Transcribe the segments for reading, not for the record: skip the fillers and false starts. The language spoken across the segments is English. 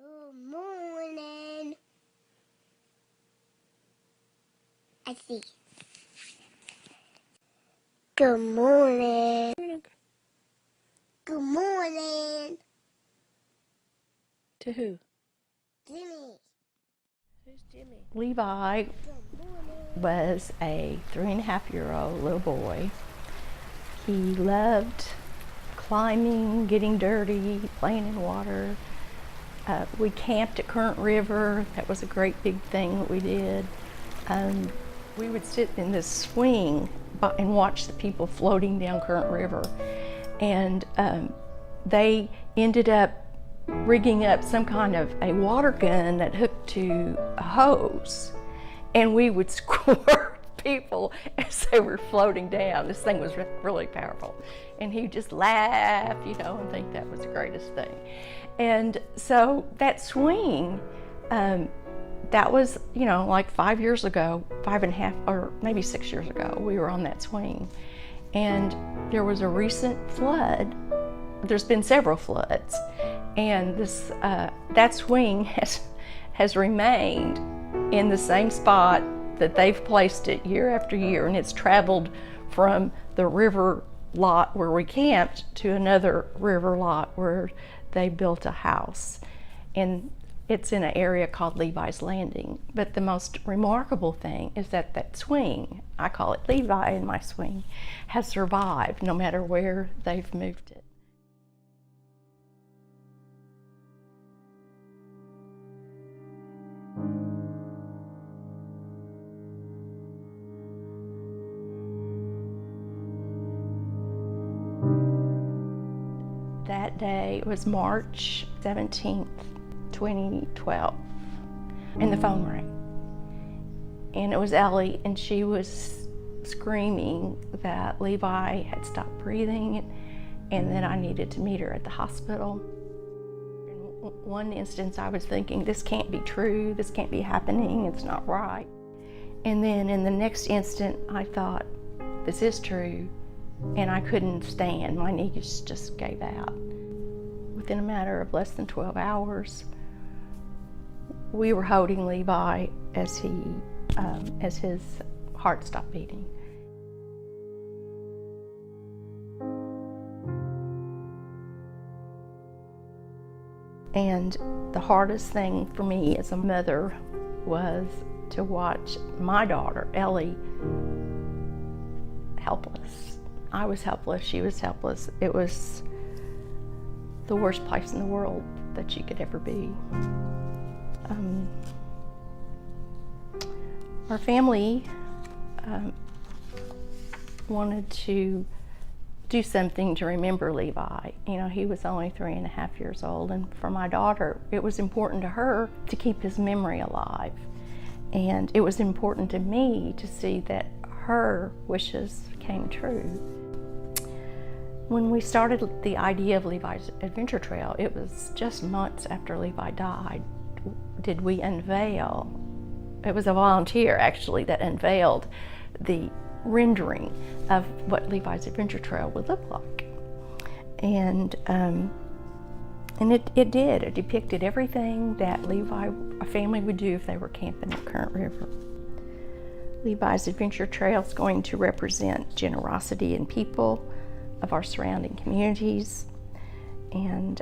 Good morning. I see. Good morning. Good morning. To who? Jimmy. Who's Jimmy? Levi Good morning. was a 3.5-year-old little boy. He loved climbing, getting dirty, playing in water. We camped at Current River. That was a great big thing that we did. We would sit in this swing and watch the people floating down Current River. And they ended up rigging up some kind of a water gun that hooked to a hose. And we would squirt people as they were floating down. This thing was really powerful. And he'd just laugh, and think that was the greatest thing. And so that swing, that was, like 5 years ago, 5.5, or maybe 6 years ago, we were on that swing. And there was a recent flood. There's been several floods. And that swing has remained in the same spot that they've placed it year after year, and it's traveled from the river lot where we camped to another river lot where they built a house. And it's in an area called Levi's Landing. But the most remarkable thing is that swing, I call it Levi in my swing, has survived no matter where they've moved it. That day was March 17th, 2012, and the phone rang. And it was Ellie, and she was screaming that Levi had stopped breathing and that I needed to meet her at the hospital. In one instance, I was thinking, this can't be true, this can't be happening, it's not right. And then in the next instant, I thought, this is true. And I couldn't stand. My knees just gave out. Within a matter of less than 12 hours, we were holding Levi as his heart stopped beating. And the hardest thing for me as a mother was to watch my daughter, Ellie, helpless. I was helpless, she was helpless. It was the worst place in the world that you could ever be. Our family wanted to do something to remember Levi. He was only 3.5 years old, and for my daughter, it was important to her to keep his memory alive. And it was important to me to see that her wishes came true. When we started the idea of Levi's Adventure Trail, it was just months after Levi died, did we unveil, it was a volunteer actually that unveiled the rendering of what Levi's Adventure Trail would look like. And it did. It depicted everything that a family would do if they were camping at Current River. Levi's Adventure Trail is going to represent generosity in people of our surrounding communities and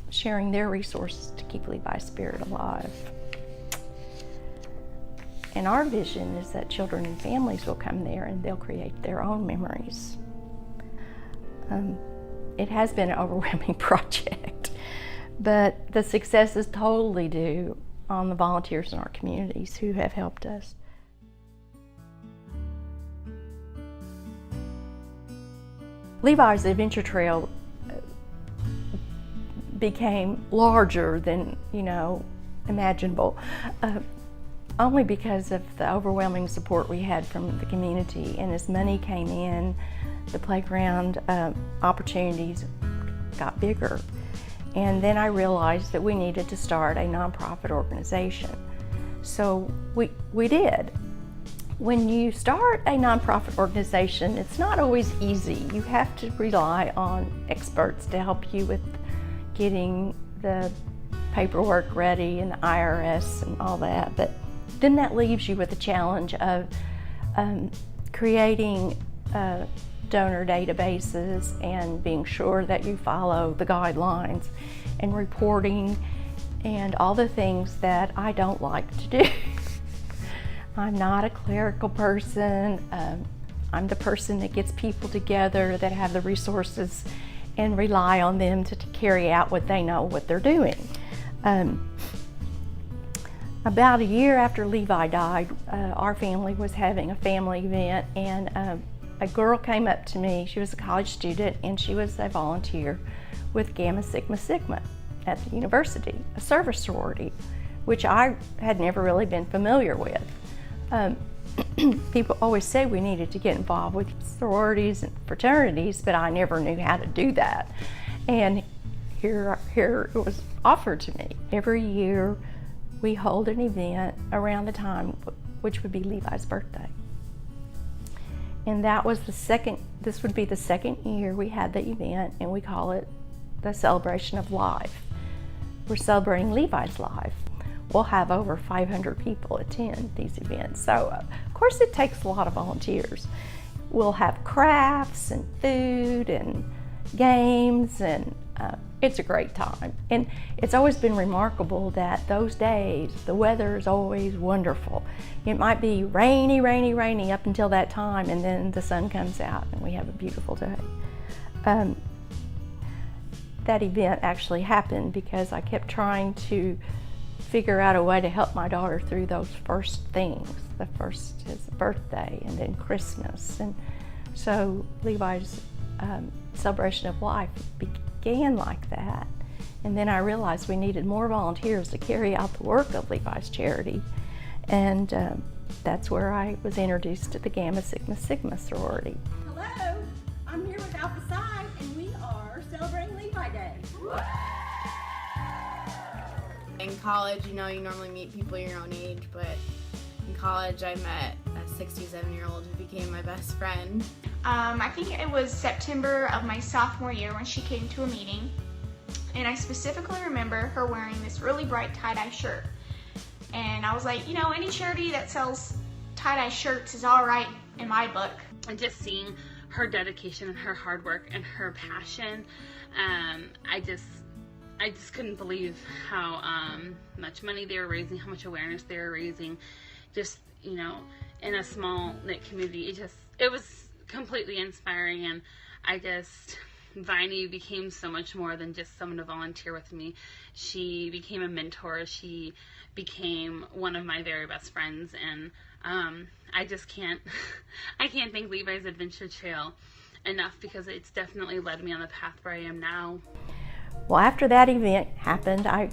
sharing their resources to keep Levi's spirit alive. And our vision is that children and families will come there and they'll create their own memories. It has been an overwhelming project, but the success is totally due on the volunteers in our communities who have helped us. Levi's Adventure Trail became larger than, imaginable, only because of the overwhelming support we had from the community. And as money came in, the playground opportunities got bigger. And then I realized that we needed to start a nonprofit organization. So we did. When you start a nonprofit organization, it's not always easy. You have to rely on experts to help you with getting the paperwork ready and the IRS and all that. But then that leaves you with the challenge of creating donor databases and being sure that you follow the guidelines and reporting and all the things that I don't like to do. I'm not a clerical person. I'm the person that gets people together that have the resources and rely on them to carry out what they know what they're doing. About a year after Levi died, our family was having a family event, and a girl came up to me. She was a college student, and she was a volunteer with Gamma Sigma Sigma at the university, a service sorority, which I had never really been familiar with. People always say we needed to get involved with sororities and fraternities, but I never knew how to do that. And here it was offered to me. Every year we hold an event around the time which would be Levi's birthday. And that was this would be the second year we had the event, and we call it the Celebration of Life. We're celebrating Levi's life. We'll have over 500 people attend these events. So of course it takes a lot of volunteers. We'll have crafts and food and games, and it's a great time. And it's always been remarkable that those days, the weather is always wonderful. It might be rainy, rainy, rainy up until that time, and then the sun comes out and we have a beautiful day. That event actually happened because I kept trying to figure out a way to help my daughter through those first things. The first is birthday and then Christmas. And so Levi's Celebration of Life began like that. And then I realized we needed more volunteers to carry out the work of Levi's charity. And that's where I was introduced to the Gamma Sigma Sigma sorority. Hello, I'm here with Alpha Psi, and we are celebrating Levi Day. In college, you normally meet people your own age, but in college I met a 67-year-old who became my best friend. I think it was September of my sophomore year when she came to a meeting, and I specifically remember her wearing this really bright tie-dye shirt. And I was like, any charity that sells tie-dye shirts is all right in my book. And just seeing her dedication and her hard work and her passion, I just couldn't believe how much money they were raising, how much awareness they were raising, just, in a small knit community. It was completely inspiring, and Viney became so much more than just someone to volunteer with me. She became a mentor. She became one of my very best friends, and I can't thank Levi's Adventure Trail enough, because it's definitely led me on the path where I am now. Well, after that event happened, I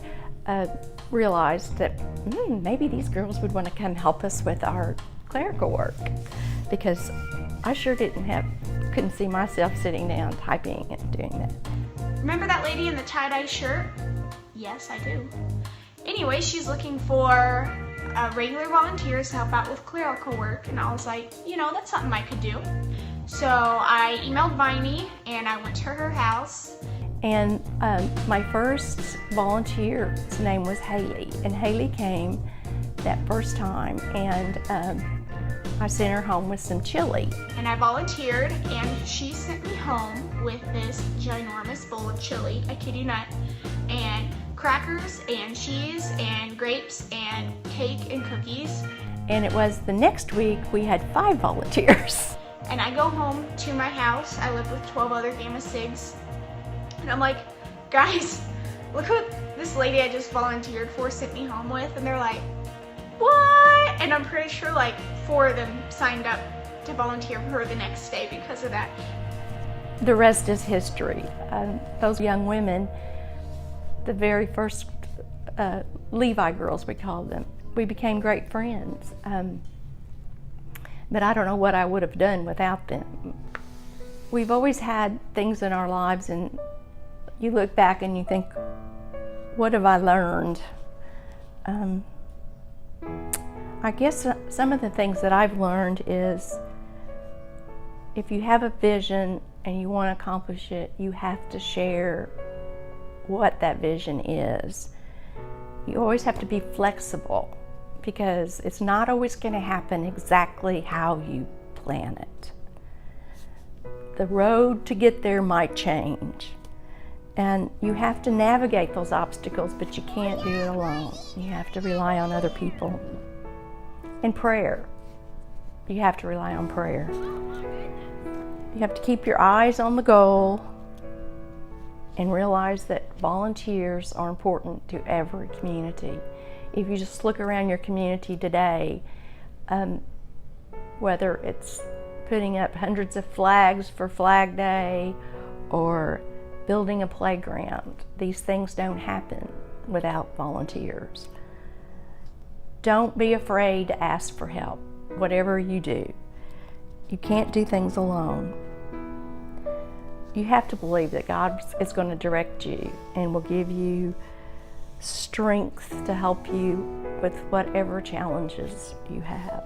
realized that maybe these girls would want to come help us with our clerical work, because I sure couldn't see myself sitting down typing and doing that. Remember that lady in the tie-dye shirt? Yes, I do. Anyway, she's looking for regular volunteers to help out with clerical work, and I was like, that's something I could do. So I emailed Viney, and I went to her house. And my first volunteer's name was Haley, and Haley came that first time, and I sent her home with some chili. And I volunteered, and she sent me home with this ginormous bowl of chili, I kid you not, and crackers and cheese and grapes and cake and cookies. And it was the next week we had 5 volunteers. And I go home to my house. I live with 12 other Gamma Sigs. And I'm like, guys, look what this lady I just volunteered for sent me home with. And they're like, what? And I'm pretty sure like 4 of them signed up to volunteer for her the next day because of that. The rest is history. Those young women, the very first Levi girls, we called them, we became great friends. But I don't know what I would have done without them. We've always had things in our lives, and you look back and you think, what have I learned? I guess some of the things that I've learned is if you have a vision and you want to accomplish it, you have to share what that vision is. You always have to be flexible because it's not always going to happen exactly how you plan it. The road to get there might change, and you have to navigate those obstacles, but you can't do it alone. You have to rely on other people. And prayer. You have to rely on prayer. You have to keep your eyes on the goal and realize that volunteers are important to every community. If you just look around your community today, whether it's putting up hundreds of flags for Flag Day or building a playground, these things don't happen without volunteers. Don't be afraid to ask for help, whatever you do. You can't do things alone. You have to believe that God is going to direct you and will give you strength to help you with whatever challenges you have.